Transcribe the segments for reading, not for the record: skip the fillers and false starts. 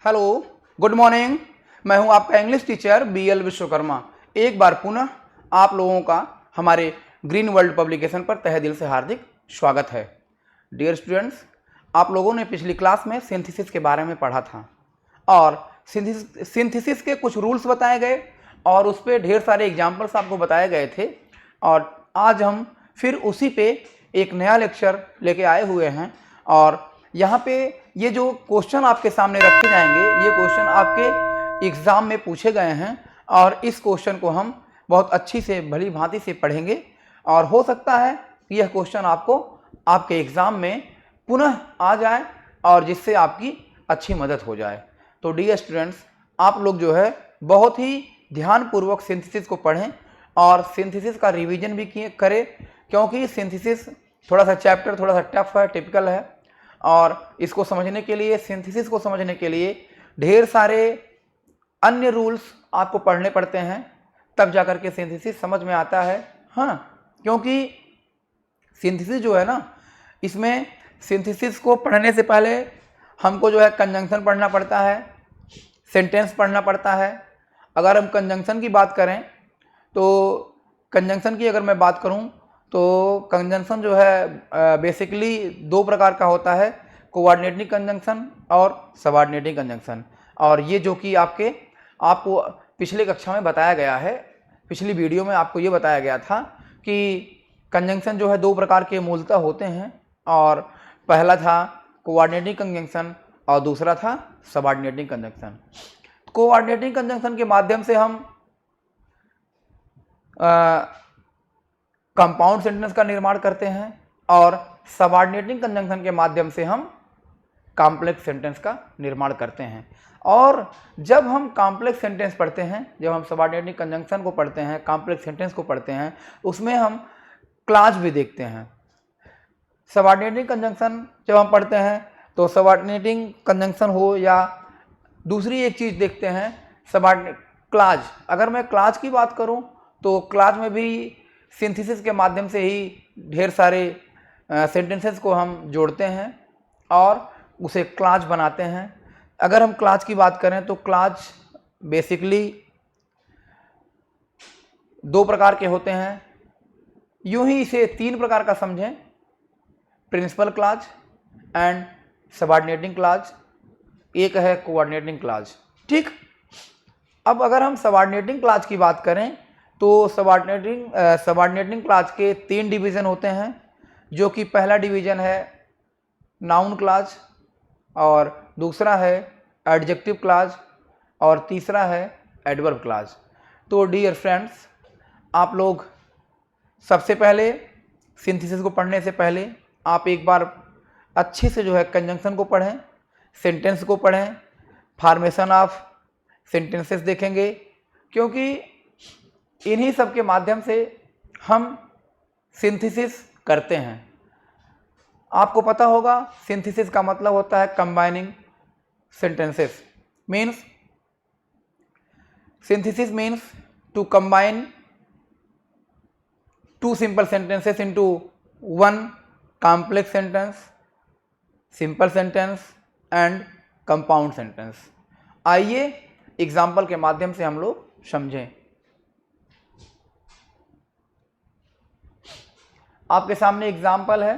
Hello, good morning. मैं हूं आपका इंग्लिश टीचर BL विश्वकर्मा। एक बार पुनः आप लोगों का हमारे ग्रीन वर्ल्ड पब्लिकेशन पर तहे दिल से हार्दिक स्वागत है। डियर स्टूडेंट्स, आप लोगों ने पिछली क्लास में सिंथेसिस के बारे में पढ़ा था और सिंथेसिस के कुछ रूल्स बताए गए और उस पर ढेर सारे एग्जाम्पल्स आपको बताए गए थे। और आज हम फिर उसी पे एक नया लेक्चर लेके आए हुए हैं और यहाँ पे ये जो क्वेश्चन आपके सामने रखे जाएंगे, ये क्वेश्चन आपके एग्ज़ाम में पूछे गए हैं और इस क्वेश्चन को हम बहुत अच्छी से भली भांति से पढ़ेंगे और हो सकता है कि यह क्वेश्चन आपको आपके एग्ज़ाम में पुनः आ जाए और जिससे आपकी अच्छी मदद हो जाए। तो डियर स्टूडेंट्स, आप लोग जो है बहुत ही ध्यानपूर्वक सिंथेसिस को पढ़ें और सिंथेसिस का रिवीजन भी करें, क्योंकि सिंथेसिस थोड़ा सा चैप्टर थोड़ा सा टफ है, टिपिकल है और इसको समझने के लिए, सिंथेसिस को समझने के लिए ढेर सारे अन्य रूल्स आपको पढ़ने पड़ते हैं, तब जाकर के सिंथेसिस समझ में आता है। हाँ, क्योंकि सिंथेसिस जो है ना, इसमें सिंथेसिस को पढ़ने से पहले हमको जो है कंजंक्शन पढ़ना पड़ता है, सेंटेंस पढ़ना पड़ता है। अगर हम कंजंक्शन की बात करें तो कंजंक्शन की अगर मैं बात करूं तो कंजंक्शन जो है बेसिकली दो प्रकार का होता है, कोऑर्डिनेटिंग कंजंक्शन और सबऑर्डिनेटिंग कंजंक्शन। और ये जो कि आपको पिछले कक्षा में बताया गया है, पिछली वीडियो में आपको ये बताया गया था कि कंजंक्शन जो है दो प्रकार के मूलतः होते हैं और पहला था कोऑर्डिनेटिंग कंजंक्शन और दूसरा था सबऑर्डिनेटिंग कंजंक्शन। कोऑर्डिनेटिंग कंजंक्शन के माध्यम से हम कंपाउंड सेंटेंस का निर्माण करते हैं और सबऑर्डिनेटिंग कंजंक्शन के माध्यम से हम कॉम्प्लेक्स सेंटेंस का निर्माण करते हैं। और जब हम कॉम्प्लेक्स सेंटेंस पढ़ते हैं, जब हम सबऑर्डिनेटिंग कंजंक्शन को पढ़ते हैं, कॉम्प्लेक्स सेंटेंस को पढ़ते हैं, उसमें हम क्लॉज भी देखते हैं। सबऑर्डिनेटिंग कंजंक्शन जब हम पढ़ते हैं तो सबऑर्डिनेटिंग कंजंक्शन हो या दूसरी एक चीज़ देखते हैं, क्लॉज। अगर मैं क्लॉज की बात करूं तो क्लॉज में भी सिंथेसिस के माध्यम से ही ढेर सारे सेंटेंसेस को हम जोड़ते हैं और उसे क्लॉज बनाते हैं। अगर हम क्लॉज की बात करें तो क्लॉज बेसिकली दो प्रकार के होते हैं, यूं ही इसे तीन प्रकार का समझें, principal clause and subordinating clause, एक है कोऑर्डिनेटिंग क्लॉज। ठीक, अब अगर हम सबऑर्डिनेटिंग क्लॉज की बात करें तो सबऑर्डिनेटिंग क्लॉज के तीन डिवीज़न होते हैं, जो कि पहला डिवीज़न है नाउन क्लॉज और दूसरा है एडजेक्टिव क्लॉज और तीसरा है एडवर्ब क्लॉज। तो डियर फ्रेंड्स, आप लोग सबसे पहले सिंथेसिस को पढ़ने से पहले आप एक बार अच्छे से जो है कंजंक्शन को पढ़ें, सेंटेंस को पढ़ें, फॉर्मेशन ऑफ सेंटेंसेस देखेंगे, क्योंकि इन्हीं सब के माध्यम से हम सिंथेसिस करते हैं। आपको पता होगा सिंथेसिस का मतलब होता है combining sentences. Means synthesis means to combine two simple sentences into one complex sentence, simple sentence and compound sentence। आइए एग्जाम्पल के माध्यम से हम लोग समझें। आपके सामने एग्जाम्पल है,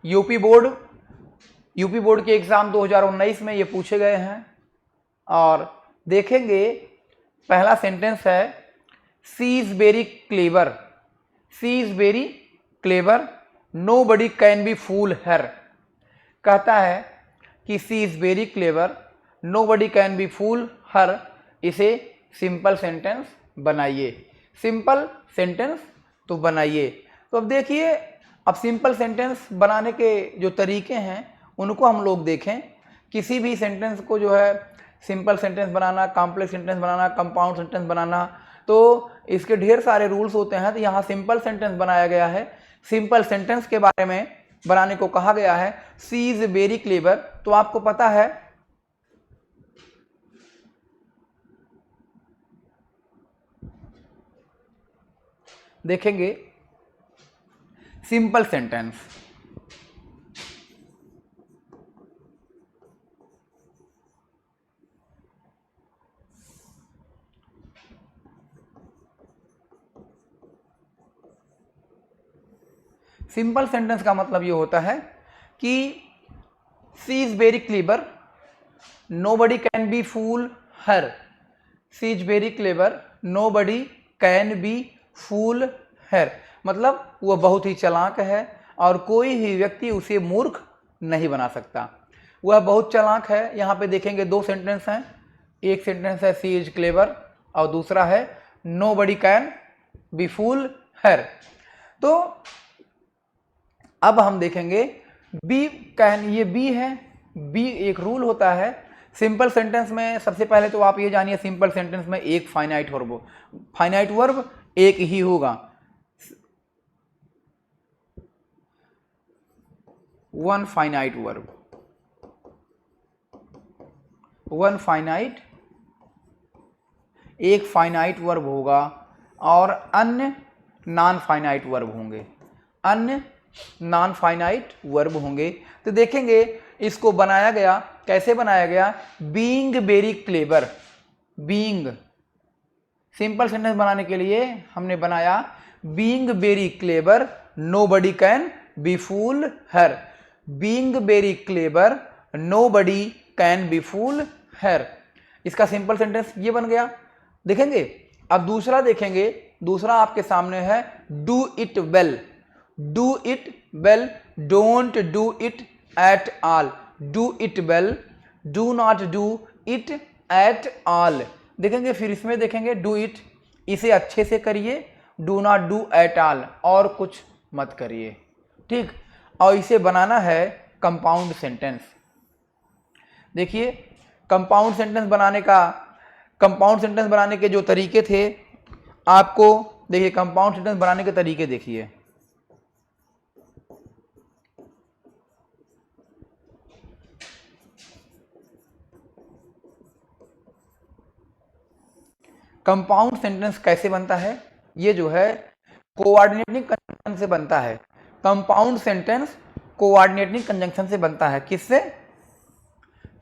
यूपी बोर्ड के एग्जाम 2019 में ये पूछे गए हैं और देखेंगे पहला सेंटेंस है, she is very clever, she is very clever, nobody can be fool her. कहता है कि she is very clever, nobody can be fool her, इसे सिंपल सेंटेंस बनाइए। सिंपल सेंटेंस तो बनाइए। तो अब देखिए, अब सिंपल सेंटेंस बनाने के जो तरीके हैं उनको हम लोग देखें। किसी भी सेंटेंस को जो है सिंपल सेंटेंस बनाना, कॉम्प्लेक्स सेंटेंस बनाना, कंपाउंड सेंटेंस बनाना, तो इसके ढेर सारे रूल्स होते हैं। तो यहाँ सिंपल सेंटेंस बनाया गया है। सिंपल सेंटेंस के बारे में बनाने को कहा गया है, सी इज वेरी क्लेवर। तो आपको पता है देखेंगे सिंपल सेंटेंस, सिंपल सेंटेंस का मतलब ये होता है कि she is very clever, nobody can be fool her. She is very clever, nobody can be fool her, मतलब वह बहुत ही चालाक है और कोई ही व्यक्ति उसे मूर्ख नहीं बना सकता। वह बहुत चालाक है। यहाँ पे देखेंगे दो सेंटेंस हैं, एक सेंटेंस है शी इज क्लेवर और दूसरा है नोबडी कैन बी फूल हर। तो अब हम देखेंगे बी कैन, ये बी है। बी एक रूल होता है सिंपल सेंटेंस में। सबसे पहले तो आप ये जानिए सिंपल सेंटेंस में एक फाइनाइट वर्ब एक ही होगा, one finite verb, one finite, एक फाइनाइट वर्ब होगा और अन्य नॉन फाइनाइट वर्ब होंगे, अन्य नॉन फाइनाइट वर्ब होंगे। तो देखेंगे इसको बनाया गया, कैसे बनाया गया, being very clever. Being, simple sentence बनाने के लिए हमने बनाया being very clever, nobody can be fool her. Being very clever, nobody can be fool her, इसका सिंपल सेंटेंस ये बन गया। देखेंगे अब दूसरा देखेंगे, दूसरा आपके सामने है do it well. Do it well, don't do it at all. Do it well, do not do it at all. देखेंगे फिर इसमें देखेंगे डू इट, इसे अच्छे से करिए, do not do at all, और कुछ मत करिए, ठीक। और इसे बनाना है कंपाउंड सेंटेंस। देखिए कंपाउंड सेंटेंस बनाने के जो तरीके थे आपको, देखिए कंपाउंड सेंटेंस बनाने के तरीके देखिए। कंपाउंड सेंटेंस कैसे बनता है, ये जो है कोऑर्डिनेटिंग कंजंक्शन से बनता है। कंपाउंड सेंटेंस कोऑर्डिनेटिंग कंजंक्शन से बनता है। किससे?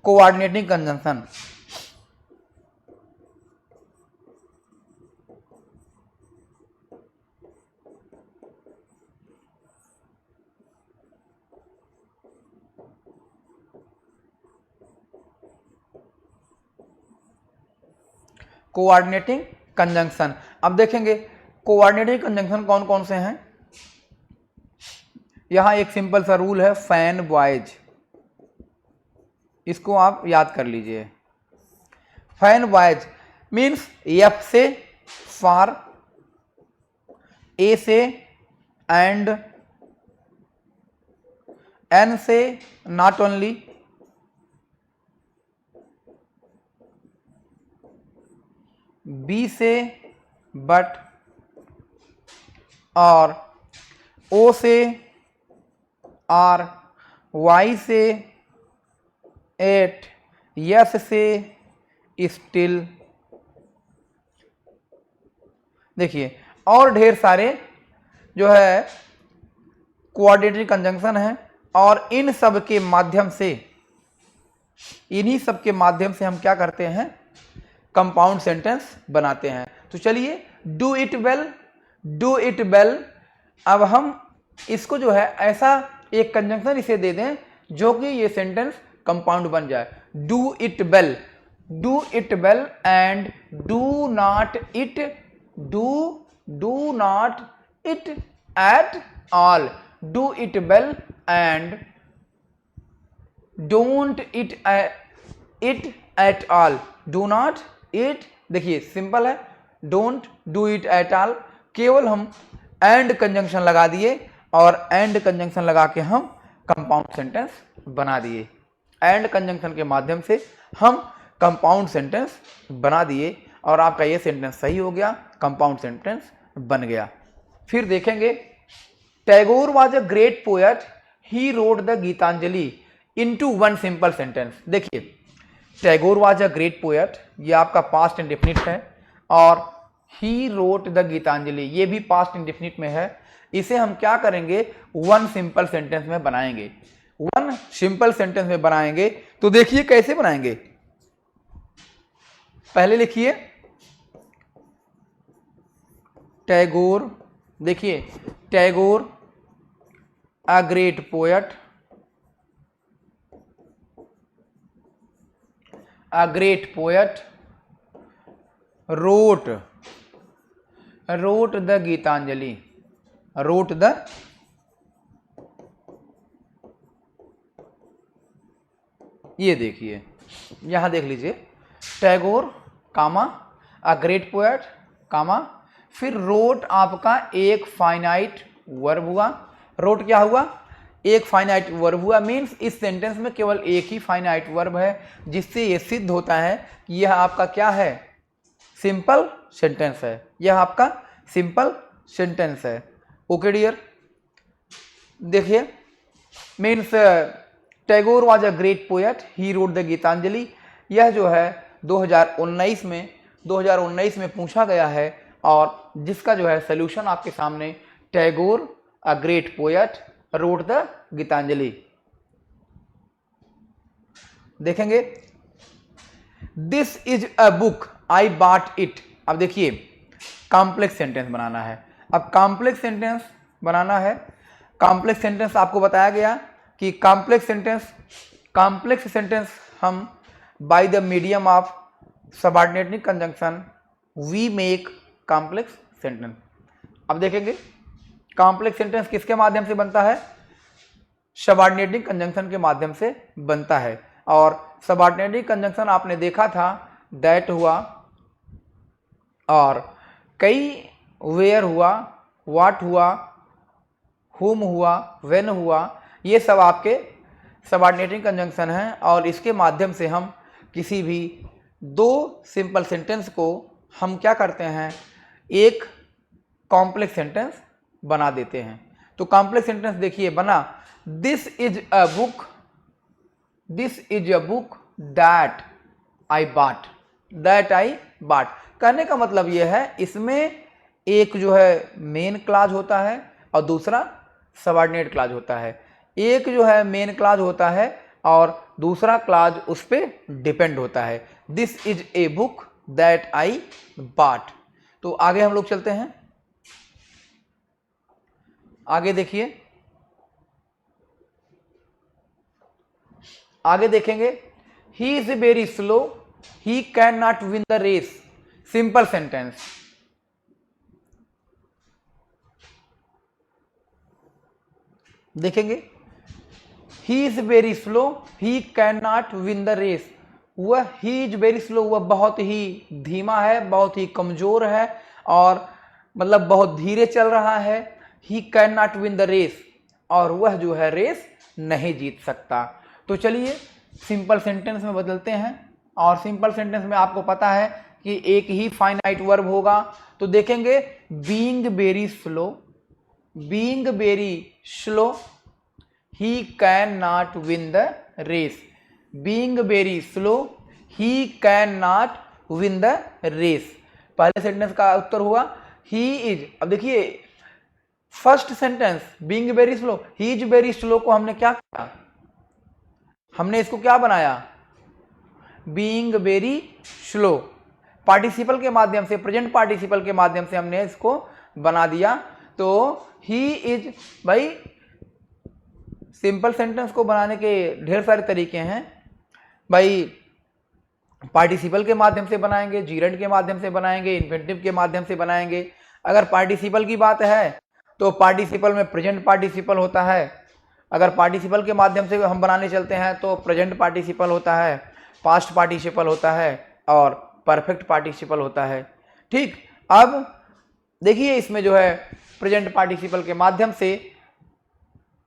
Coordinating conjunction. कोऑर्डिनेटिंग कंजंक्शन, अब देखेंगे कोऑर्डिनेटिंग कंजंक्शन कौन कौन से हैं। यहां एक सिंपल सा रूल है फैन बॉयज, इसको आप याद कर लीजिए। फैन बॉयज मीन्स एफ से फॉर, ए से एंड, एन से नॉट ओनली, बी से बट, और ओ से आर, वाई से एट, यस से स्टिल। देखिए और ढेर सारे जो है कोऑर्डिनेटिंग कंजंक्शन है, और इन सब के माध्यम से, इन्हीं सब के माध्यम से हम क्या करते हैं, कंपाउंड सेंटेंस बनाते हैं। तो चलिए do it well, do it well, अब हम इसको जो है ऐसा एक कंजंक्शन इसे दे दें जो कि ये सेंटेंस कंपाउंड बन जाए। Do it well, do it well and do not it, do not it at all. Do it well and don't it at all, do not it. देखिए सिंपल है, don't do it at all, केवल हम and conjunction लगा दिए और and conjunction लगा के हम कंपाउंड सेंटेंस बना दिए। एंड कंजंक्शन के माध्यम से हम कंपाउंड सेंटेंस बना दिए और आपका ये सेंटेंस सही हो गया, कंपाउंड सेंटेंस बन गया। फिर देखेंगे Tagore was a great poet, he wrote the Gitanjali into one simple sentence. देखिए Tagore was a great poet, ये आपका पास्ट इंडेफिनिट है, और ही रोट द गीतांजलि ये भी पास्ट इंडेफिनिट में है। इसे हम क्या करेंगे, वन सिंपल सेंटेंस में बनाएंगे। वन सिंपल सेंटेंस में बनाएंगे तो देखिए कैसे बनाएंगे। पहले लिखिए टैगोर, देखिए Tagore a great poet, a great poet wrote the Geetanjali, wrote the, ये देखिए यहां देख लीजिए, टैगोर कामा अ ग्रेट पोएट कामा, फिर रोट आपका एक फाइनाइट वर्ब हुआ। रोट क्या हुआ? एक फाइनाइट वर्ब हुआ। मीन्स इस सेंटेंस में केवल एक ही फाइनाइट वर्ब है, जिससे ये सिद्ध होता है कि यह आपका क्या है? सिंपल सेंटेंस है। यह आपका सिंपल सेंटेंस है। ओके डियर, देखिए means Tagore was a great poet, he wrote the Gitanjali. यह जो है 2019 में पूछा गया है, और जिसका जो है सोल्यूशन आपके सामने, Tagore a great poet wrote the Gitanjali. देखेंगे, this is a book I bought it. अब देखिए कॉम्प्लेक्स सेंटेंस बनाना है। अब कॉम्प्लेक्स सेंटेंस बनाना है। कॉम्प्लेक्स सेंटेंस आपको बताया गया कि कॉम्प्लेक्स सेंटेंस हम by the medium of subordinating conjunction we make complex sentence. अब देखेंगे कॉम्प्लेक्स सेंटेंस किसके माध्यम से बनता है? सबऑर्डिनेटिंग कंजंक्शन के माध्यम से बनता है। और सबऑर्डिनेटिंग कंजंक्शन आपने देखा था, दैट हुआ, और कई वेयर हुआ, व्हाट हुआ, whom हुआ, when हुआ, ये सब आपके सबऑर्डिनेटिंग कंजंक्शन हैं। और इसके माध्यम से हम किसी भी दो सिंपल सेंटेंस को हम क्या करते हैं? एक कॉम्प्लेक्स सेंटेंस बना देते हैं। तो कॉम्प्लेक्स सेंटेंस देखिए बना, this is a book that I bought. कहने का मतलब यह है, इसमें एक जो है मेन क्लॉज होता है और दूसरा सबऑर्डिनेट क्लॉज होता है। एक जो है मेन क्लॉज होता है और दूसरा क्लॉज उस पर डिपेंड होता है। This is a book that I bought. तो आगे हम लोग चलते हैं। आगे देखिए, आगे देखेंगे, he is very slow, he can not win the race. Simple sentence. देखेंगे, he is very slow, he can not win the race. वह ही इज वेरी स्लो, वह बहुत ही धीमा है, बहुत ही कमजोर है, और मतलब बहुत धीरे चल रहा है। He can not win the race, और वह जो है रेस नहीं जीत सकता। तो चलिए सिंपल सेंटेंस में बदलते हैं। और सिंपल सेंटेंस में आपको पता है कि एक ही फाइनाइट वर्ब होगा। तो देखेंगे, being very slow he cannot win the race। being very slow he cannot win the race। पहले सेंटेंस का उत्तर हुआ he is। अब देखिए first sentence being very slow, he is very slow को हमने क्या किया? हमने इसको क्या बनाया? being very slow। पार्टिसिपल के माध्यम से, प्रेजेंट पार्टिसिपल के माध्यम से हमने इसको बना दिया। तो he is, भाई सिंपल सेंटेंस को बनाने के ढेर सारे तरीके हैं भाई। पार्टिसिपल के माध्यम से बनाएंगे, जीरेंड के माध्यम से बनाएंगे, इन्फिनिटिव के माध्यम से बनाएंगे। अगर पार्टिसिपल की बात है तो पार्टिसिपल में प्रेजेंट पार्टिसिपल होता है। अगर पार्टिसिपल के माध्यम से हम बनाने चलते हैं तो प्रेजेंट पार्टिसिपल होता है, पास्ट पार्टिसिपल होता है और परफेक्ट पार्टिसिपल होता है। ठीक, अब देखिए इसमें जो है प्रेजेंट पार्टिसिपल के माध्यम से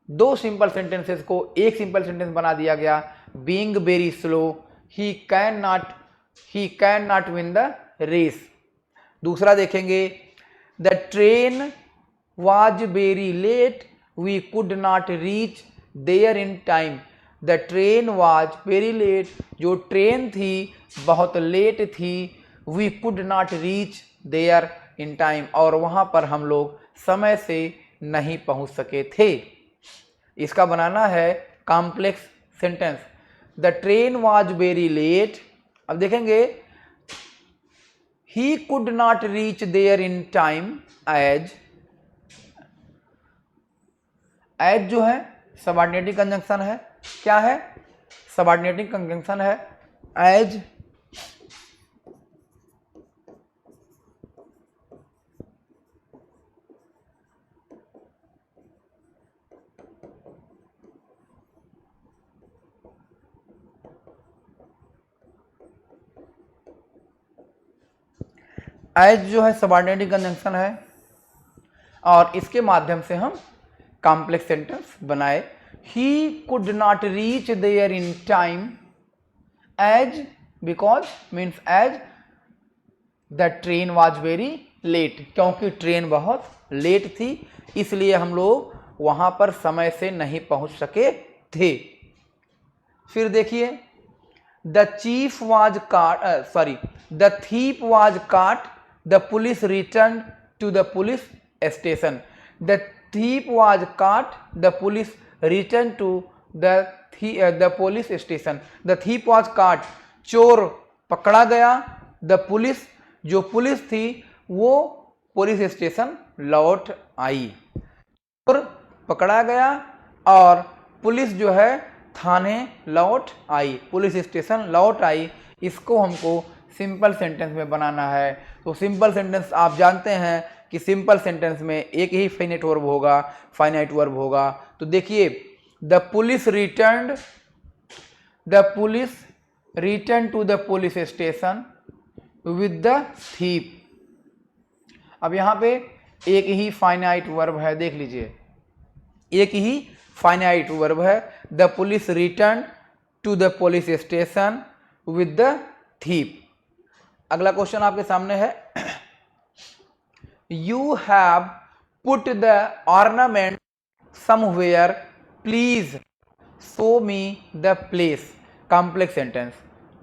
दो सिंपल सेंटेंसेस को एक सिंपल सेंटेंस बना दिया गया। Being very slow, he can not win the race. दूसरा देखेंगे, the train was very late, we could not reach there in time. The train was very late, जो ट्रेन थी बहुत लेट थी, we could not reach there in time, और वहां पर हम लोग समय से नहीं पहुंच सके थे। इसका बनाना है complex sentence. The train was very late. अब देखेंगे, he could not reach there in time as जो है सबऑर्डिनेटिंग कंजंक्शन है, क्या है, सबऑर्डिनेटिंग कंजंक्शन है। एज एज जो है सबऑर्डिनेटिंग कंजंक्शन है और इसके माध्यम से हम कॉम्प्लेक्स सेंटेंस बनाए। He could not reach there in time as, because means as the train was very late, क्योंकि ट्रेन बहुत लेट थी, इसलिए हम लोग वहां पर समय से नहीं पहुंच सके थे। फिर देखिए, the chief was caught, sorry, the thief was caught, the police return to the police station. The thief was caught, the police return to the police station. The thief was caught, चोर पकड़ा गया, the police, जो police थी वो police station लौट आई। चोर पकड़ा गया और पुलिस जो है थाने लौट आई, पुलिस स्टेशन लौट आई। इसको हमको सिंपल सेंटेंस में बनाना है। तो सिंपल सेंटेंस आप जानते हैं कि सिंपल सेंटेंस में एक ही फाइनाइट वर्ब होगा, फाइनाइट वर्ब होगा। तो देखिए, the police return to the police station with the thief. अब यहाँ पे एक ही फाइनाइट वर्ब है, देख लीजिए, एक ही फाइनाइट वर्ब है। The police return to the police station with the thief. अगला क्वेश्चन आपके सामने है, you have put the ornament somewhere, please show me the place. Complex sentence,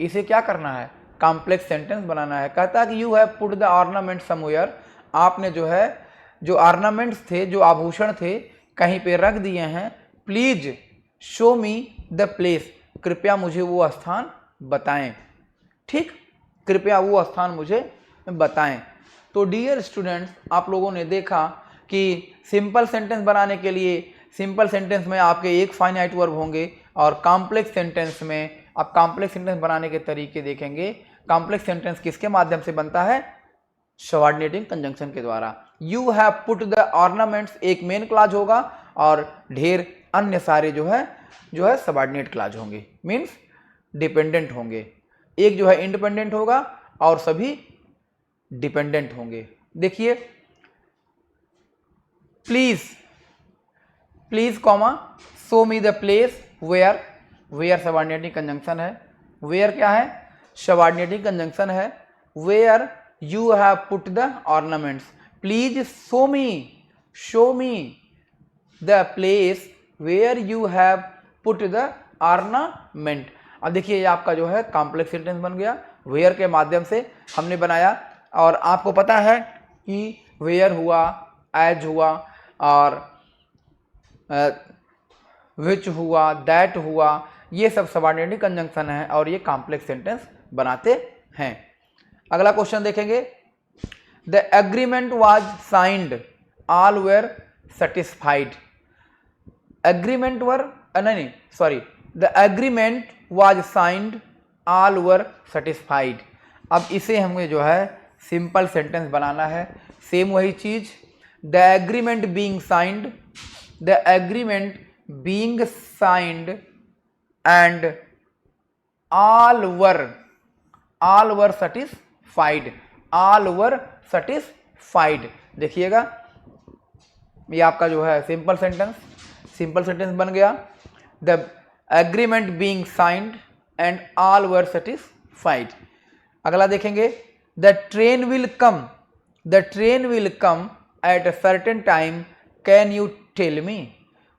इसे क्या करना है, कॉम्प्लेक्स सेंटेंस बनाना है। कहता है कि you have put the ornament somewhere, आपने जो है जो ऑर्नामेंट्स थे, जो आभूषण थे, कहीं पे रख दिए हैं। Please show me the place, कृपया मुझे वो स्थान बताएं। ठीक, कृपया वो स्थान मुझे बताएं। तो डियर स्टूडेंट्स, आप लोगों ने देखा कि सिंपल सेंटेंस बनाने के लिए सिंपल सेंटेंस में आपके एक फाइनाइट वर्ब होंगे और कॉम्प्लेक्स सेंटेंस में आप कॉम्प्लेक्स सेंटेंस बनाने के तरीके देखेंगे। कॉम्प्लेक्स सेंटेंस किसके माध्यम से बनता है, सबऑर्डिनेटिंग कंजंक्शन के द्वारा। You have put the ornaments एक मेन क्लॉज होगा और ढेर अन्य सारे जो है सबऑर्डिनेट क्लॉज होंगे, मीन्स डिपेंडेंट होंगे। एक जो है इंडिपेंडेंट होगा और सभी डिपेंडेंट होंगे। देखिए, please comma show me the place where, where subordinating conjunction है। वेयर क्या है, सबऑर्डिनेटिंग कंजंक्शन है। Where you have put the ornaments, please show me the place where you have put the ornament. अब देखिए, ये आपका जो है कॉम्प्लेक्स सेंटेंस बन गया, वेयर के माध्यम से हमने बनाया। और आपको पता है कि वेयर हुआ, एज हुआ और विच हुआ, दैट हुआ, ये सब सबऑर्डिनेटिंग कंजंक्शन है और ये कॉम्प्लेक्स सेंटेंस बनाते हैं। अगला क्वेश्चन देखेंगे, the agreement was signed, all where satisfied. Agreement the agreement was signed, all were satisfied. अब इसे हमें जो है सिंपल सेंटेंस बनाना है। सेम वही चीज, the agreement being signed, the agreement being signed and all were satisfied, all were satisfied. देखिएगा, ये आपका जो है सिंपल सेंटेंस बन गया। The agreement being signed and all were satisfied. अगला देखेंगे, the train will come at a certain time, can you tell me.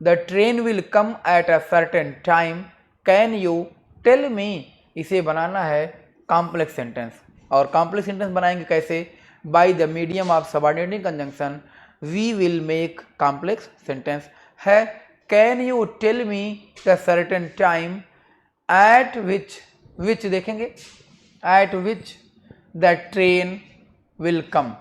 The train will come at a certain time, can you tell me. इसे बनाना है complex sentence. और complex sentence बनाएंगे कैसे, by the medium of subordinating conjunction we will make complex sentence है। Can you tell me the certain time at which देखेंगे, at which the train will come,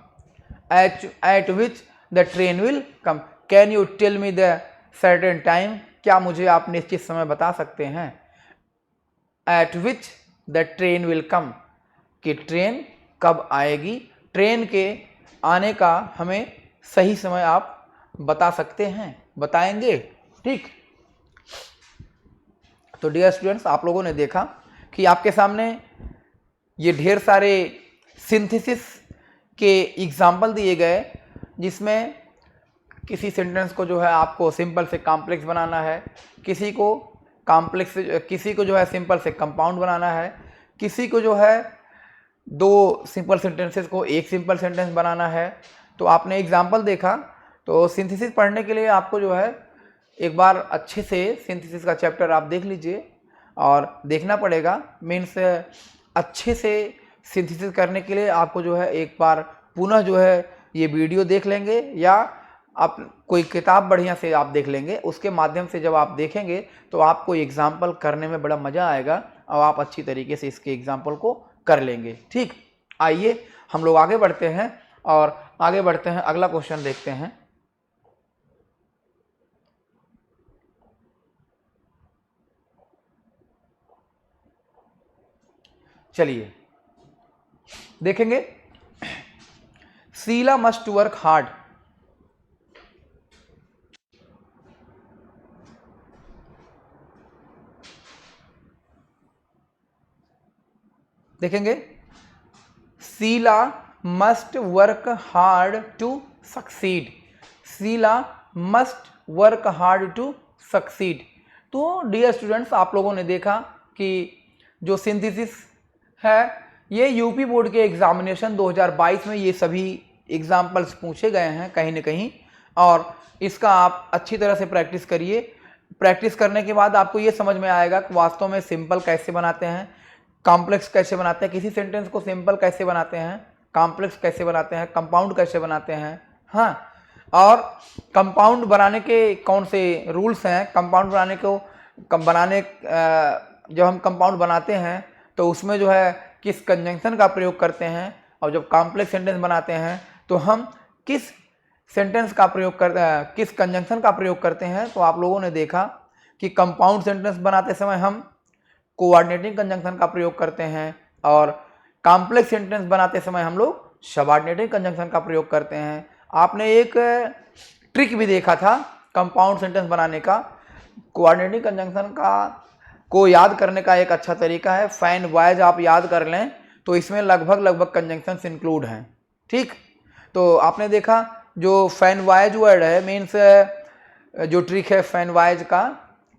at which the train will come. Can you tell me the certain time, क्या मुझे आप निश्चित समय बता सकते हैं? At which the train will come, कि ट्रेन कब आएगी, ट्रेन के आने का हमें सही समय आप बता सकते हैं, बताएंगे। ठीक, तो डियर स्टूडेंट्स, आप लोगों ने देखा कि आपके सामने ये ढेर सारे सिंथेसिस के एग्जाम्पल दिए गए, जिसमें किसी सेंटेंस को जो है आपको सिंपल से कॉम्प्लेक्स बनाना है, किसी को जो है सिंपल से कंपाउंड बनाना है, किसी को जो है दो सिंपल सेंटेंसेस को एक सिंपल सेंटेंस बनाना है। तो आपने एग्जाम्पल देखा, तो सिंथेसिस पढ़ने के लिए आपको जो है एक बार अच्छे से सिंथेसिस का चैप्टर आप देख लीजिए, और देखना पड़ेगा। मीन्स अच्छे से सिंथेसिस करने के लिए आपको जो है एक बार पुनः जो है ये वीडियो देख लेंगे, या आप कोई किताब बढ़िया से आप देख लेंगे। उसके माध्यम से जब आप देखेंगे तो आपको एग्जाम्पल करने में बड़ा मज़ा आएगा, और आप अच्छी तरीके से इसके एग्जाम्पल को कर लेंगे। ठीक, आइए हम लोग आगे बढ़ते हैं, और आगे बढ़ते हैं, अगला क्वेश्चन देखते हैं। चलिए देखेंगे, शीला मस्ट वर्क हार्ड। देखेंगे, Sheela must work hard to succeed, Sheela must work hard to succeed. तो डियर स्टूडेंट्स, आप लोगों ने देखा कि जो सिंथेसिस है, ये यूपी बोर्ड के एग्जामिनेशन 2022 में ये सभी एग्जाम्पल्स पूछे गए हैं कहीं ना कहीं, और इसका आप अच्छी तरह से प्रैक्टिस करिए। प्रैक्टिस करने के बाद आपको ये समझ में आएगा कि वास्तव में सिंपल कैसे बनाते हैं, कॉम्प्लेक्स कैसे बनाते हैं, किसी सेंटेंस को सिंपल कैसे बनाते हैं, कॉम्प्लेक्स कैसे बनाते हैं, कंपाउंड कैसे बनाते हैं। हाँ, और कंपाउंड बनाने के कौन से रूल्स हैं, कंपाउंड बनाने जब हम कंपाउंड बनाते हैं तो उसमें जो है किस कंजंक्शन का प्रयोग करते हैं, और जब कॉम्प्लेक्स सेंटेंस बनाते हैं तो हम किस कंजंक्शन का प्रयोग करते हैं। तो आप लोगों ने देखा कि कंपाउंड सेंटेंस बनाते समय हम कोऑर्डिनेटिंग कंजंक्शन का प्रयोग करते हैं, और कॉम्प्लेक्स सेंटेंस बनाते समय हम लोग सबऑर्डिनेटिंग कंजंक्शन का प्रयोग करते हैं। आपने एक ट्रिक भी देखा था कंपाउंड सेंटेंस बनाने का, कोऑर्डिनेटिंग कंजंक्शन को याद करने का एक अच्छा तरीका है, फैन वॉयज आप याद कर लें तो इसमें लगभग कंजंक्शंस इंक्लूड हैं। ठीक, तो आपने देखा जो फैन वॉयज वर्ड है, मीन्स जो ट्रिक है फैन वॉयज का,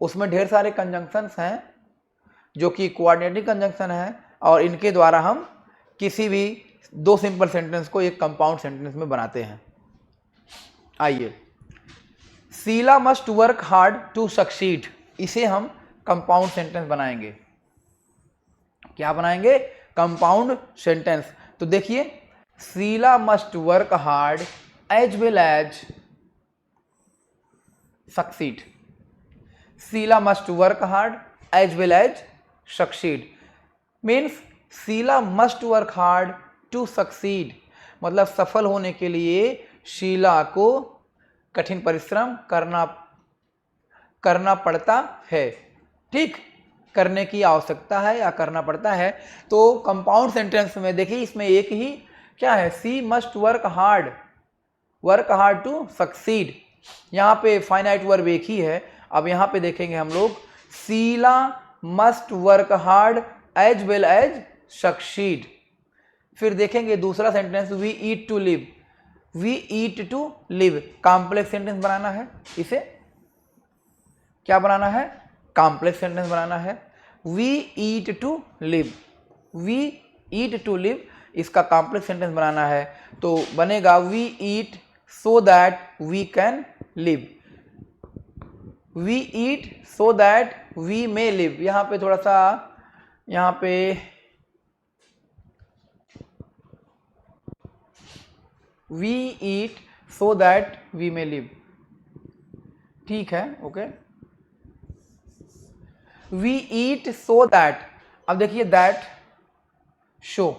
उसमें ढेर सारे कंजंक्शंस हैं जो कि कोऑर्डिनेटिंग कंजंक्शन है, और इनके द्वारा हम किसी भी दो सिंपल सेंटेंस को एक कंपाउंड सेंटेंस में बनाते हैं। आइए, Sheela must work hard to succeed, इसे हम कंपाउंड सेंटेंस बनाएंगे। क्या बनाएंगे? Compound sentence. तो देखिए, Sheela must work hard as well as succeed, Sheela must work hard as well as succeed, means Sheela must work hard to succeed, मतलब सफल होने के लिए शीला को कठिन परिश्रम करना पड़ता है। ठीक, करने की आवश्यकता है या करना पड़ता है। तो कंपाउंड सेंटेंस में देखिए, इसमें एक ही क्या है, she must work hard to succeed. यहाँ पे फाइनाइट वर्ब एक ही है। अब यहाँ पे देखेंगे हम लोग, Sheela must work hard as well as succeed. फिर देखेंगे दूसरा sentence, we eat to live, we eat to live, complex sentence बनाना है। इसे क्या बनाना है? कॉम्प्लेक्स सेंटेंस बनाना है। We eat to live, we eat to live, इसका कॉम्प्लेक्स सेंटेंस बनाना है। तो बनेगा we eat so that we can live, we eat so that we may live. यहाँ पे थोड़ा सा, यहाँ पे we eat so that we may live, ठीक है, okay. We eat so that, अब देखिए दैट शो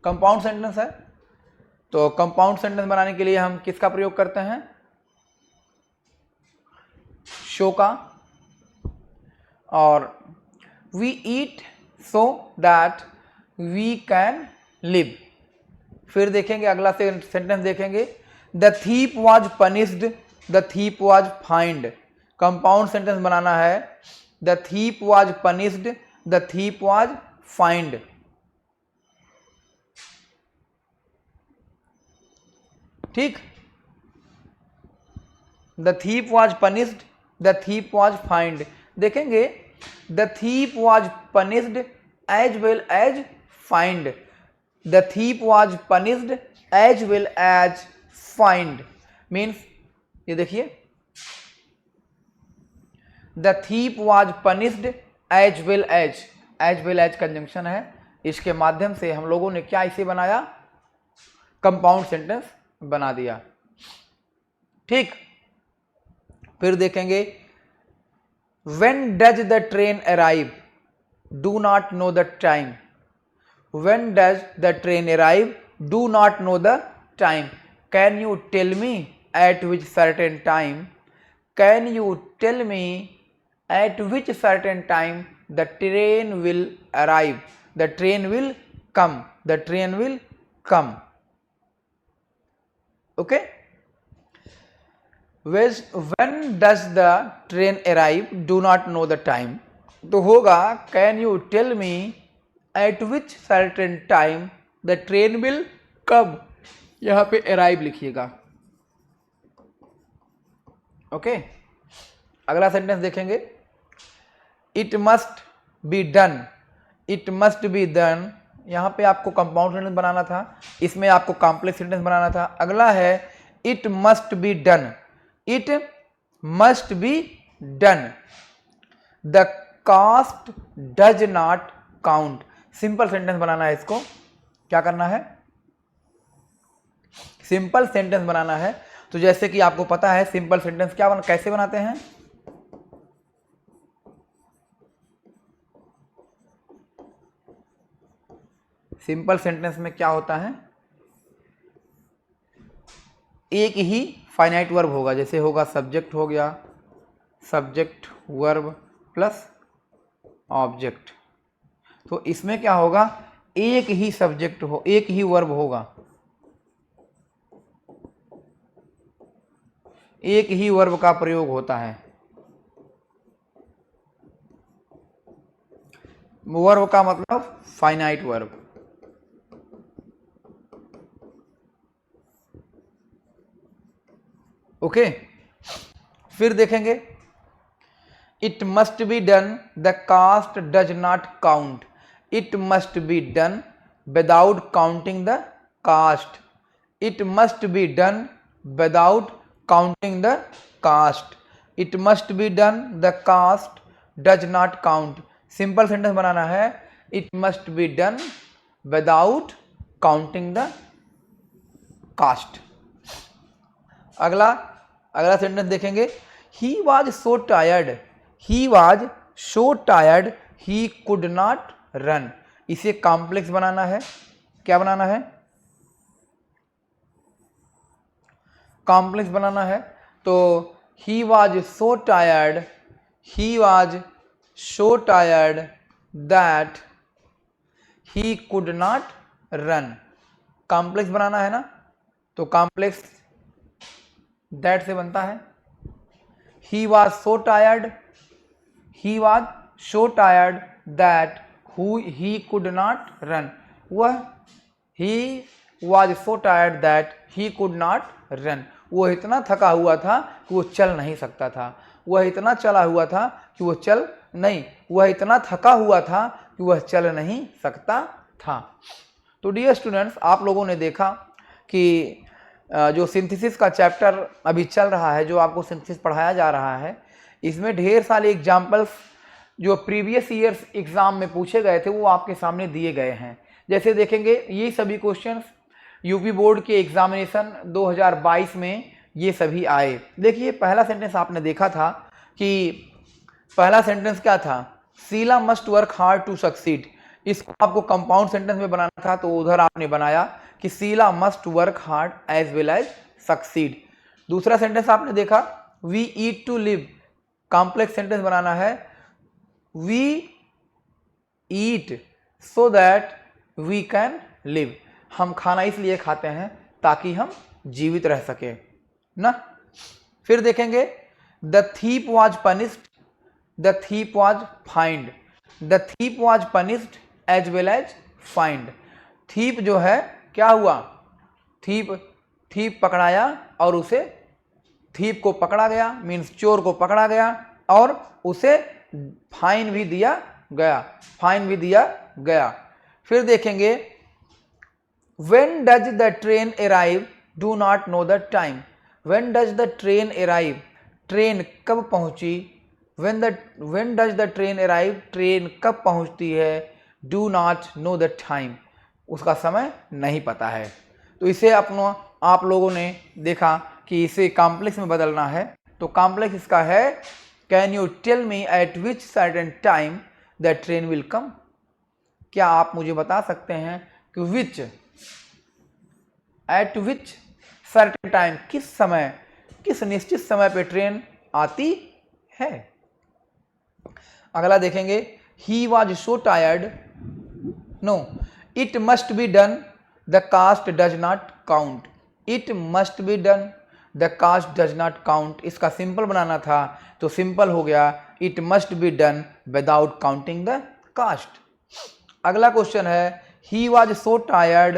कंपाउंड सेंटेंस है, तो कंपाउंड सेंटेंस बनाने के लिए हम किसका प्रयोग करते हैं? शो का, और we eat so that we can live. फिर देखेंगे अगला सेंटेंस देखेंगे, the thief was punished the thief was find. Compound sentence बनाना है, the thief was punished the thief was find. ठीक, the thief was punished the thief was find. देखेंगे the thief was punished as well as find, the thief was punished as well as find means, ये देखिए the thief was punished as well as conjunction है, इसके माध्यम से हम लोगों ने क्या इसे बनाया, कंपाउंड सेंटेंस बना दिया। ठीक, फिर देखेंगे when does the train arrive, do not know the time, when does the train arrive, do not know the time, can you tell me at which certain time, can you tell me at which certain time the train will arrive, the train will come, the train will come। okay, when does the train arrive, do not know the time, तो होगा can you tell me at which certain time the train will come, यहां पे arrive लिखिएगा। Okay, अगला sentence देखेंगे, it must be done, it must be done, यहां पे आपको कंपाउंड सेंटेंस बनाना था, इसमें आपको कॉम्प्लेक्स सेंटेंस बनाना था। अगला है it must be done, it must be done, the cost does not count, simple sentence बनाना है, इसको क्या करना है, सिंपल सेंटेंस बनाना है। तो जैसे कि आपको पता है सिंपल सेंटेंस कैसे बनाते हैं, सिंपल सेंटेंस में क्या होता है, एक ही फाइनाइट वर्ब होगा, जैसे होगा सब्जेक्ट हो गया, सब्जेक्ट वर्ब प्लस ऑब्जेक्ट, तो इसमें क्या होगा, एक ही सब्जेक्ट हो, एक ही वर्ब होगा, एक ही वर्ब का प्रयोग होता है। वर्ब का मतलब फाइनाइट वर्ब। ओके, फिर देखेंगे it must be done the cost does not count, it must be done without counting the cost, it must be done without counting the cost, it must be done the cost does not count, simple sentence बनाना है, it must be done without counting the cost. अगला sentence देखेंगे, he was so tired, he was so tired he could not run, इसे complex बनाना है, क्या बनाना है, कॉम्प्लेक्स बनाना है। तो he was so tired, he was so tired that he could not run, complex बनाना है ना, तो कॉम्प्लेक्स दैट से बनता है, he was so tired, he was so tired that he could not run, वह he was so tired that he could not run, वह इतना थका हुआ था कि वो चल नहीं सकता था, वह इतना चला हुआ था कि वो चल नहीं, वह इतना थका हुआ था कि वह चल नहीं सकता था। तो डियर स्टूडेंट्स, आप लोगों ने देखा कि जो सिंथेसिस का चैप्टर अभी चल रहा है, जो आपको सिंथेसिस पढ़ाया जा रहा है, इसमें ढेर सारे एग्जाम्पल्स जो प्रीवियस ईयर्स एग्ज़ाम में पूछे गए थे वो आपके सामने दिए गए हैं। जैसे देखेंगे ये सभी क्वेश्चंस यूपी बोर्ड के एग्जामिनेशन 2022 में ये सभी आए। देखिए पहला सेंटेंस आपने देखा था कि पहला सेंटेंस क्या था, Sheela must work hard to succeed, इसको आपको कंपाउंड सेंटेंस में बनाना था, तो उधर आपने बनाया कि Sheela must work hard as well as succeed. दूसरा सेंटेंस आपने देखा we eat to live, complex sentence बनाना है we eat so that we can live. हम खाना इसलिए खाते हैं ताकि हम जीवित रह सके ना। फिर देखेंगे the thief was punished, the thief was fined, the thief was punished as well as fined. Thief जो है क्या हुआ, थीप पकड़ाया और उसे, थीप को पकड़ा गया मीन्स चोर को पकड़ा गया और उसे फाइन भी दिया गया, फिर देखेंगे when does the train arrive, do not know the time, when does the train arrive, train कब पहुंची, when does the train arrive, train कब पहुंचती है, do not know the time, उसका समय नहीं पता है। तो इसे आप लोगों ने देखा कि इसे कॉम्प्लेक्स में बदलना है, तो कॉम्प्लेक्स इसका है can you tell me at which certain time the train will come, क्या आप मुझे बता सकते हैं कि एट विच सर्टेन टाइम, किस समय, किस निश्चित समय पे ट्रेन आती है। अगला देखेंगे he was so tired, no it must be done the cost does not count, it must be done the cost does not count, इसका सिंपल बनाना था तो सिंपल हो गया it must be done without counting the cost. अगला question है he was so tired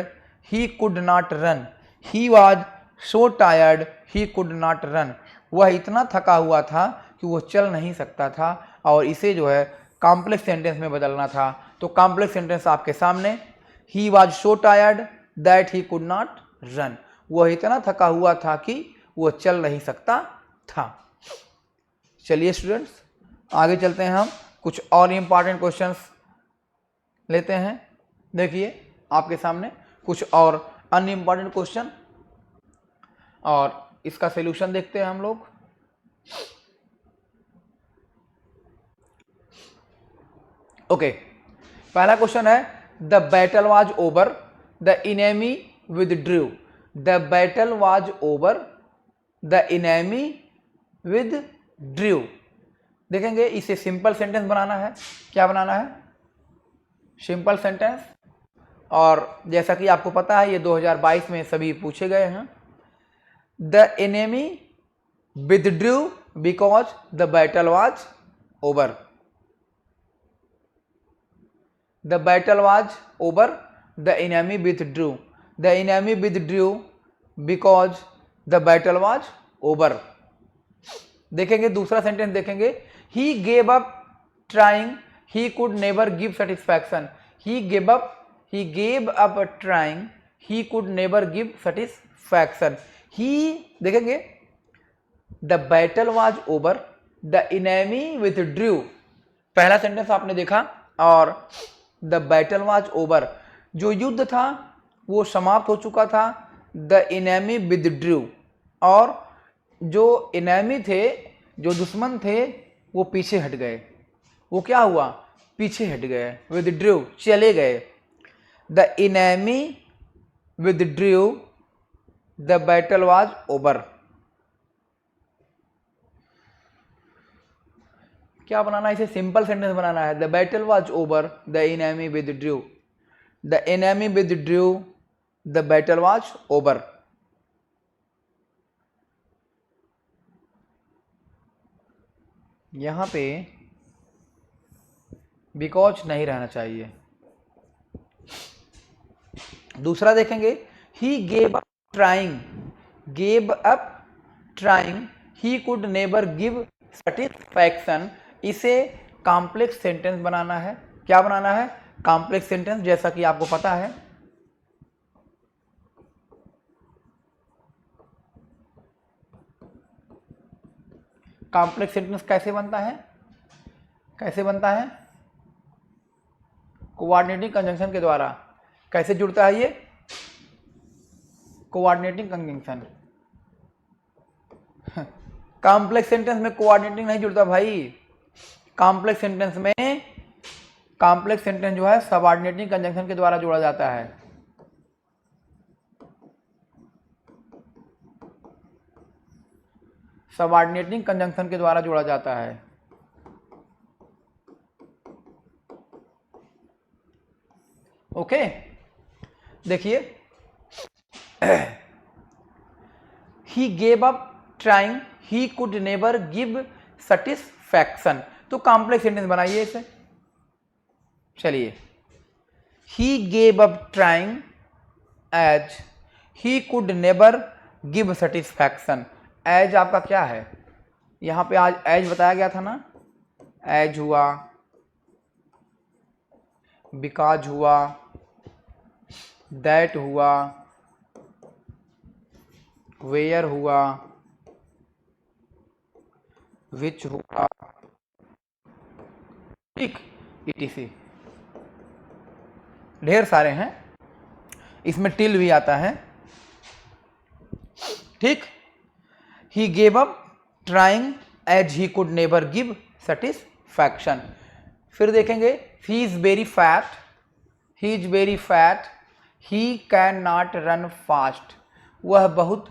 he could not run, he was so tired he could not run, वह इतना थका हुआ था कि वो चल नहीं सकता था, और इसे जो है कॉम्प्लेक्स सेंटेंस में बदलना था। तो कॉम्प्लेक्स सेंटेंस आपके सामने, ही was so tired that he could not run, वह इतना थका हुआ था कि वो चल नहीं सकता था। चलिए स्टूडेंट्स आगे चलते हैं, हम कुछ और इंपॉर्टेंट क्वेश्चंस लेते हैं। देखिए आपके सामने कुछ और अनइम्पॉर्टेंट क्वेश्चन और इसका सॉल्यूशन देखते हैं हम लोग। ओके, पहला क्वेश्चन है the battle was over the enemy withdrew, the battle was over the enemy withdrew. देखेंगे इसे सिंपल सेंटेंस बनाना है, क्या बनाना है, सिंपल सेंटेंस, और जैसा कि आपको पता है ये 2022 में सभी पूछे गए हैं। The enemy withdrew because the battle was over, the battle was over the enemy withdrew, the enemy withdrew because the battle was over. देखेंगे दूसरा सेंटेंस देखेंगे he gave up trying he could never give satisfaction, he gave up trying he could never give satisfaction. He देखेंगे the battle was over the enemy withdrew, पहला sentence आपने देखा, और the battle was over, जो युद्ध था वो समाप्त हो चुका था, द इनेमी विथड्रू, और जो इनेमी थे, जो दुश्मन थे वो पीछे हट गए, वो क्या हुआ, पीछे हट गए, विथड्रू चले गए। The enemy withdrew the battle was over. क्या बनाना है, इसे सिंपल सेंटेंस बनाना है, the battle was over the enemy withdrew, the enemy withdrew the battle was over. यहां पे बिकॉज नहीं रहना चाहिए। दूसरा देखेंगे he gave up trying he could never give satisfaction, इसे कॉम्प्लेक्स सेंटेंस बनाना है, क्या बनाना है, कॉम्प्लेक्स सेंटेंस, जैसा कि आपको पता है। कॉम्प्लेक्स सेंटेंस कैसे बनता है, कोऑर्डिनेटिंग कंजंक्शन के द्वारा। कैसे जुड़ता है ये, कोऑर्डिनेटिंग कंजंक्शन। कॉम्प्लेक्स सेंटेंस में कोऑर्डिनेटिंग नहीं जुड़ता भाई, कॉम्प्लेक्स सेंटेंस जो है सबऑर्डिनेटिंग कंजंक्शन के द्वारा जोड़ा जाता है। सबऑर्डिनेटिंग कंजंक्शन के द्वारा जोड़ा जाता है। ओके, देखिए, he gave up trying, he could never give satisfaction. तो कॉम्प्लेक्स सेंटेंस बनाइए इसे। चलिए, he gave up trying as he could never give satisfaction. As आपका क्या है, यहां पे आज एज बताया गया था ना, एज हुआ, बिकॉज हुआ, दैट हुआ, वेयर हुआ, विच हुआ, ठीक, etc। ढेर सारे हैं, इसमें टिल भी आता है, ठीक। He gave up trying as he could never give satisfaction. फिर देखेंगे, he is very fat, he is very fat, he can not run fast. वह बहुत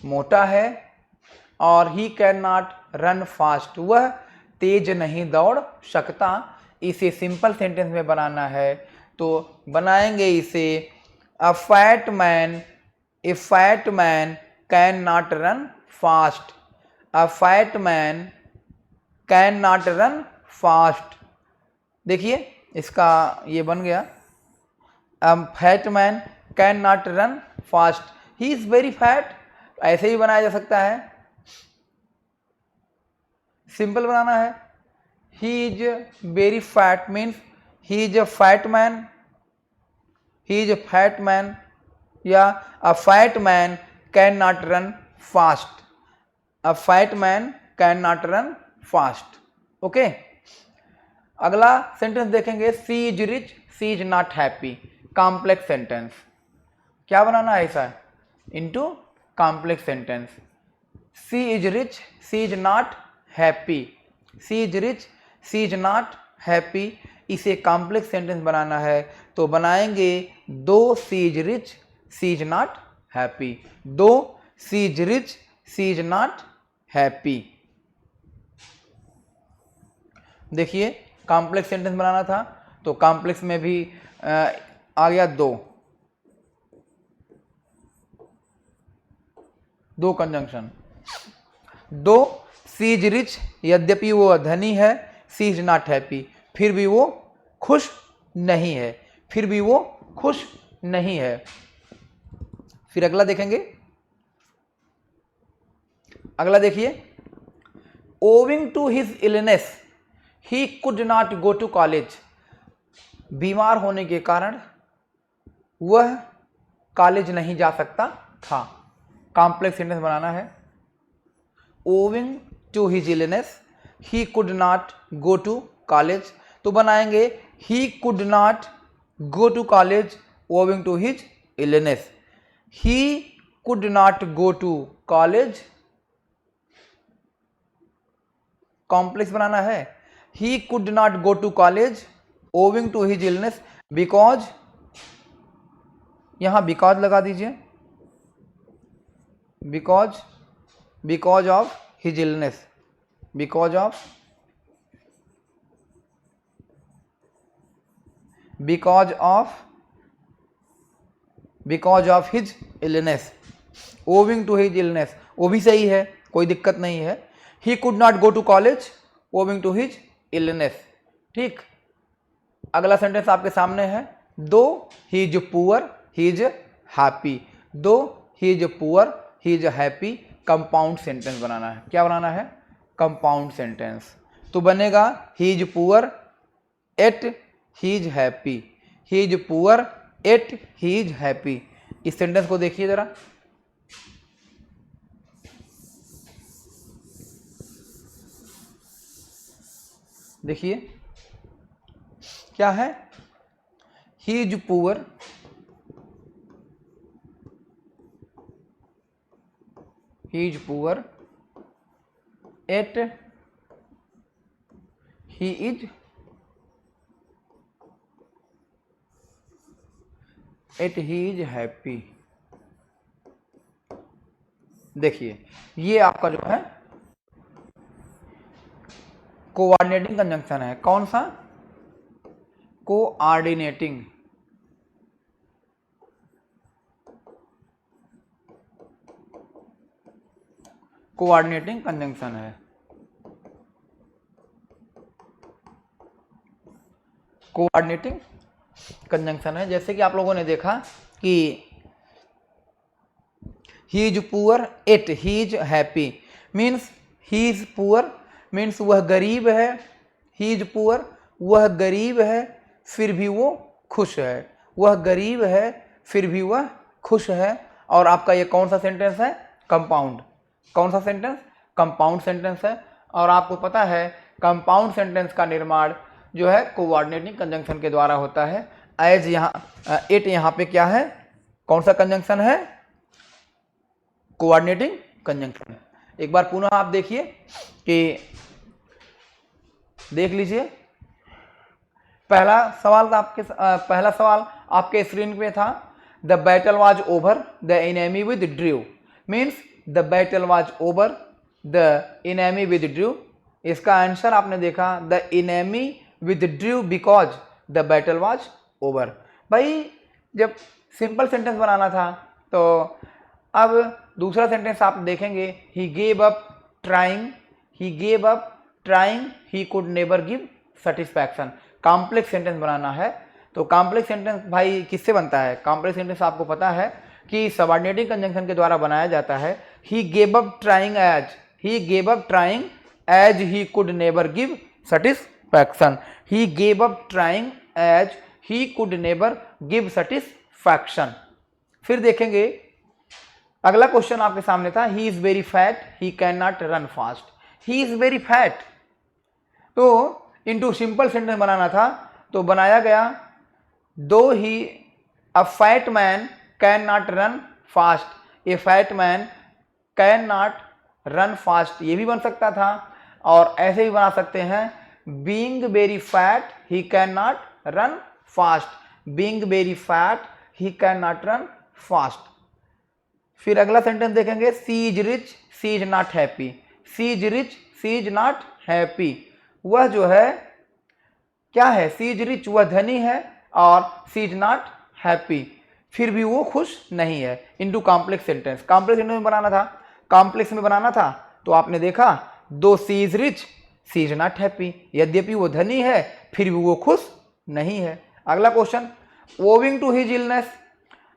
मोटा है, और he can not run fast, वह तेज नहीं दौड़ सकता। इसे सिंपल सेंटेंस में बनाना है, तो बनाएंगे इसे, a fat man can not run fast, a fat man can not run fast. देखिए इसका ये बन गया, a fat man can not run fast, he is very fat. ऐसे ही बनाया जा सकता है, सिंपल बनाना है, he is very fat means he is a fat man, he is a fat man, या a fat man can not run fast, a fat man can not run fast. Okay, अगला sentence देखेंगे, she is rich, she is not happy. Complex sentence क्या बनाना है ऐसा, into complex sentence. She is rich, she is not happy, she is rich, she is not happy. इसे complex sentence बनाना है, तो बनाएंगे, though she is rich, she is not happy, though she is rich, she is not happy. देखिए complex sentence बनाना था, तो complex में भी आ गया दो कंजंक्शन। दो सी इज रिच, यद्यपि वो धनी है, सी इज नॉट हैप्पी, फिर भी वो खुश नहीं है, फिर भी वो खुश नहीं है। फिर अगला देखेंगे, अगला देखिए, owing to his illness he could not go to college. बीमार होने के कारण वह कॉलेज नहीं जा सकता था। कॉम्प्लेक्स सेंटेंस बनाना है, owing to his illness he could not go to college, तो बनाएंगे, he could not go to college owing to his illness, he could not go to college. Complex बनाना है, he could not go to college owing to his illness, because, यहां because लगा दीजिए, because of his illness, because of his illness, owing to his illness, वो भी सही है, कोई दिक्कत नहीं है। He could not go to college owing to his illness, ठीक। अगला सेंटेंस आपके सामने है, though he is poor he is happy, though he is poor he is happy. Compound sentence बनाना है, क्या बनाना है, कंपाउंड सेंटेंस। तो बनेगा, he is poor yet he is happy, he is poor yet he is happy. इस sentence को देखिए जरा, देखिए क्या है, he is poor yet he is happy. देखिए ये आपका जो है कोऑर्डिनेटिंग कंजंक्शन है। कौन सा? कोऑर्डिनेटिंग कंजंक्शन है। कोऑर्डिनेटिंग कंजंक्शन है। जैसे कि आप लोगों ने देखा कि ही is poor it he is happy, means he is poor means वह गरीब है, ही इज पुअर वह गरीब है फिर भी वो खुश है, वह गरीब है फिर भी वह खुश है। और आपका ये कौन सा सेंटेंस है? कंपाउंड। कौन सा सेंटेंस? कंपाउंड सेंटेंस है। और आपको पता है कंपाउंड सेंटेंस का निर्माण जो है कोऑर्डिनेटिंग कंजंक्शन के द्वारा होता है। एज यहाँ इट यहाँ पे क्या है? कौन सा कंजंक्शन है? Coordinating conjunction. एक बार पुनः आप देखिए कि देख लीजिए पहला सवाल आपके स्क्रीन पे था the battle was over the enemy with Drew, means the battle was over the enemy with Drew. इसका आंसर आपने देखा the enemy with Drew because the battle was over. भाई जब सिंपल सेंटेंस बनाना था तो अब दूसरा सेंटेंस आप देखेंगे he gave up trying, he gave up trying he could never give satisfaction. Complex sentence बनाना है तो कॉम्प्लेक्स सेंटेंस भाई किससे बनता है? कॉम्प्लेक्स सेंटेंस आपको पता है कि सबऑर्डिनेटिंग कंजंक्शन के द्वारा बनाया जाता है। He gave up trying as, he gave up trying as he could never give satisfaction, he gave up trying as he could never give satisfaction. फिर देखेंगे अगला क्वेश्चन आपके सामने था he is very fat he can not run fast, he is very fat. तो into simple sentence बनाना था तो बनाया गया दो he a fat man can not run fast, a fat man can not run fast, ये भी बन सकता था। और ऐसे भी बना सकते हैं being very fat he can not run fast, being very fat he can not run fast. फिर अगला सेंटेंस देखेंगे she is rich she is not happy, she is rich she is not happy. वह जो है क्या है? She is rich वह धनी है और सी इज नॉट हैप्पी फिर भी वो खुश नहीं है। Into complex sentence, complex sentence में बनाना था, कॉम्प्लेक्स में बनाना था तो आपने देखा though she is rich she is not happy, यद्यपि वो धनी है फिर भी वो खुश नहीं है। अगला question owing to his illness,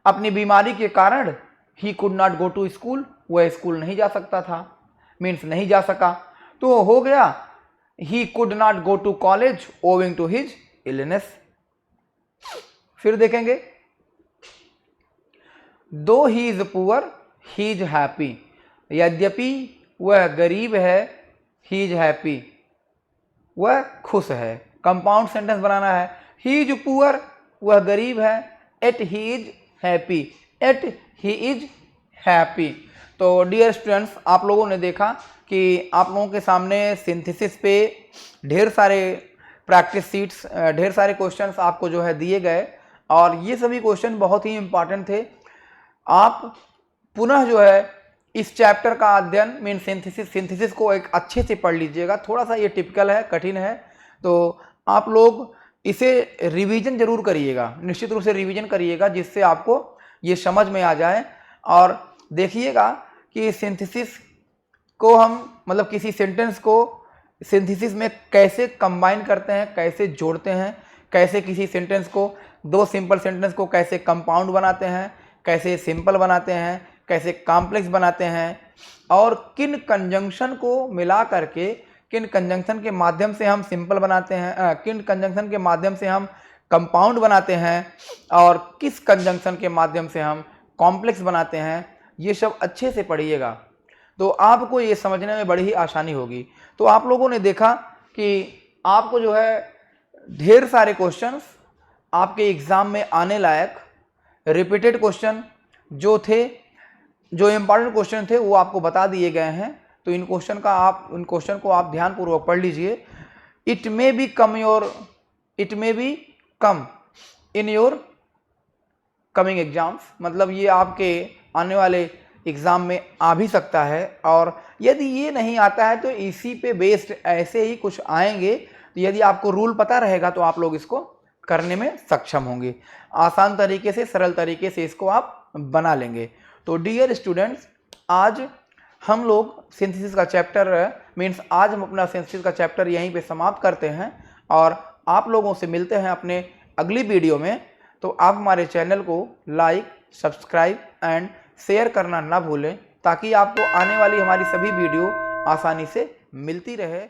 अपनी बीमारी के कारण he could not go to school, वह स्कूल नहीं जा सकता था, मीन्स नहीं जा सका। तो हो गया he could not go to college owing to his illness. फिर देखेंगे though he is poor he is happy, यद्यपि वह गरीब है ही इज हैप्पी वह खुश है। कंपाउंड सेंटेंस बनाना है ही इज पुअर वह गरीब है, yet he is happy, yet he is happy. तो डियर स्टूडेंट्स आप लोगों ने देखा कि आप लोगों के सामने सिंथेसिस पे ढेर सारे प्रैक्टिस सीट्स, ढेर सारे क्वेश्चंस आपको जो है दिए गए और ये सभी क्वेश्चन बहुत ही इंपॉर्टेंट थे। आप पुनः जो है इस चैप्टर का अध्ययन मीन सिंथेसिस को एक अच्छे से पढ़ लीजिएगा। थोड़ा सा ये टिपिकल है, कठिन है, तो आप लोग इसे रिवीजन जरूर करिएगा, निश्चित रूप से रिवीजन करिएगा जिससे आपको ये समझ में आ जाए। और देखिएगा कि सिंथेसिस को हम मतलब किसी सेंटेंस को सिंथेसिस में कैसे कंबाइन करते हैं, कैसे जोड़ते हैं, कैसे किसी सेंटेंस को दो सिंपल सेंटेंस को कैसे कंपाउंड बनाते हैं, कैसे सिंपल बनाते हैं, कैसे कॉम्प्लेक्स बनाते हैं और किन कंजंक्शन को मिला करके किन कंजंक्शन के माध्यम से हम सिंपल बनाते हैं, किन कंजंक्शन के माध्यम से हम कंपाउंड बनाते हैं और किस कंजंक्शन के माध्यम से हम कॉम्प्लेक्स बनाते हैं, ये सब अच्छे से पढ़िएगा तो आपको ये समझने में बड़ी ही आसानी होगी। तो आप लोगों ने देखा कि आपको जो है ढेर सारे क्वेश्चंस आपके एग्ज़ाम में आने लायक रिपीटेड क्वेश्चन जो थे, जो इम्पॉर्टेंट क्वेश्चन थे वो आपको बता दिए गए हैं। तो इन क्वेश्चन को आप ध्यानपूर्वक पढ़ लीजिए। It may be come in your coming exams, मतलब ये आपके आने वाले एग्ज़ाम में आ भी सकता है। और यदि ये नहीं आता है तो इसी पे बेस्ड ऐसे ही कुछ आएंगे, तो यदि आपको रूल पता रहेगा तो आप लोग इसको करने में सक्षम होंगे। आसान तरीके से, सरल तरीके से इसको आप बना लेंगे। तो डियर स्टूडेंट्स, आज हम लोग सिंथेसिस का चैप्टर आज हम अपना सिंथेसिस का चैप्टर यहीं पे समाप्त करते हैं और आप लोगों से मिलते हैं अपने अगली वीडियो में। तो आप हमारे चैनल को लाइक, सब्सक्राइब एंड शेयर करना ना भूलें, ताकि आपको आने वाली हमारी सभी वीडियो आसानी से मिलती रहे।